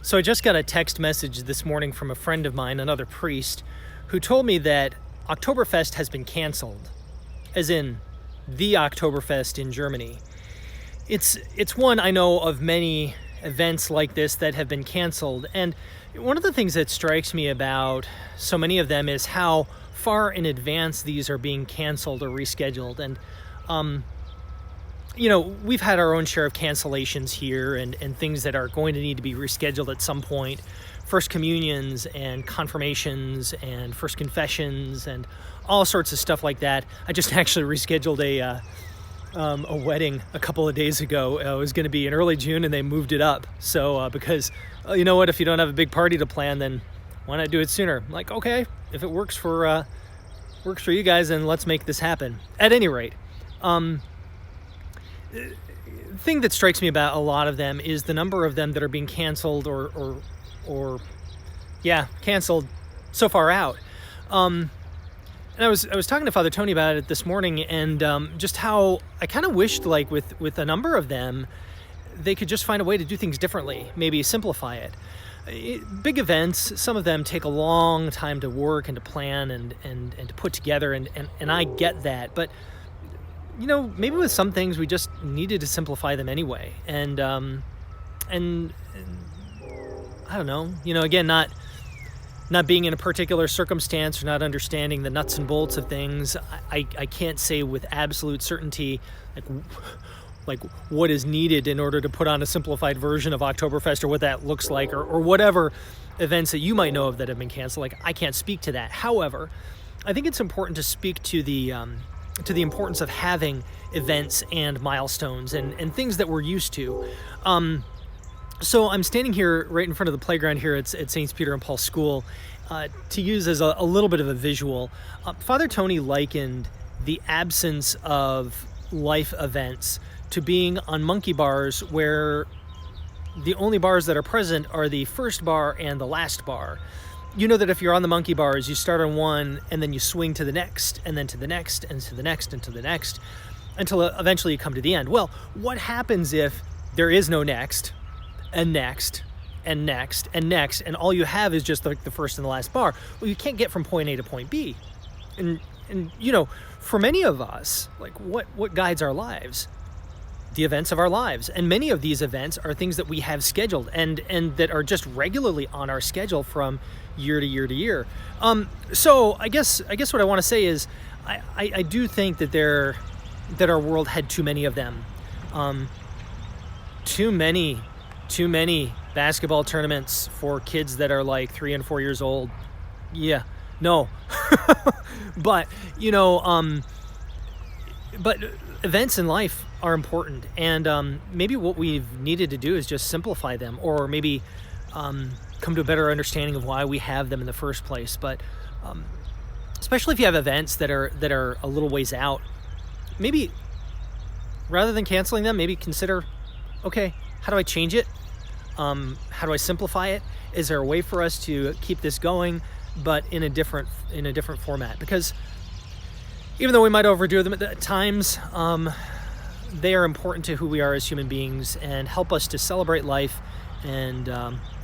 So I just got a text message this morning from a friend of mine, another priest, who told me that Oktoberfest has been canceled, as in the Oktoberfest in Germany. It's one I know of many events like this that have been canceled, and one of the things that strikes me about so many of them is how far in advance these are being canceled or rescheduled. And we've had our own share of cancellations here and things that are going to need to be rescheduled at some point. First communions and confirmations and first confessions and all sorts of stuff like that. I just actually rescheduled a wedding a couple of days ago. It was going to be in early June and they moved it up. So because you know what, if you don't have a big party to plan, then why not do it sooner? I'm like, okay, if it works for you guys, then let's make this happen. At any rate, thing that strikes me about a lot of them is the number of them that are being canceled or canceled so far out. And I was talking to Father Tony about it this morning, and just how I kind of wished, like with a number of them, they could just find a way to do things differently, maybe simplify it. Big events, some of them take a long time to work and to plan and to put together, and I get that, but maybe with some things we just needed to simplify them anyway. And I don't know, again, not being in a particular circumstance or not understanding the nuts and bolts of things, I can't say with absolute certainty like what is needed in order to put on a simplified version of Oktoberfest, or what that looks like, or whatever events that you might know of that have been canceled. Like, I can't speak to that. However, I think it's important to speak to the importance of having events and milestones and things that we're used to. So I'm standing here right in front of the playground here at St. Peter and Paul School to use as a little bit of a visual. Father Tony likened the absence of life events to being on monkey bars, where the only bars that are present are the first bar and the last bar. You know that if you're on the monkey bars, you start on one and then you swing to the next and then to the next and to the next and to the next until eventually you come to the end. Well, what happens if there is no next and next and next and next, and all you have is just like the first and the last bar? Well, you can't get from point A to point B. And for many of us, like what guides our lives? The events of our lives. And many of these events are things that we have scheduled and that are just regularly on our schedule from year to year to year. So I guess what I want to say is I do think that our world had too many of them. Too many basketball tournaments for kids that are like 3 and 4 years old. Yeah, no. But but events in life are important, and maybe what we've needed to do is just simplify them, or maybe come to a better understanding of why we have them in the first place. But especially if you have events that are a little ways out, maybe rather than canceling them, maybe consider, okay, how do I change it? How do I simplify it? Is there a way for us to keep this going, but in a different format? Because even though we might overdo them at times, they are important to who we are as human beings and help us to celebrate life. And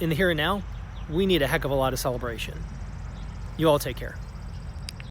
in the here and now, we need a heck of a lot of celebration. You all take care.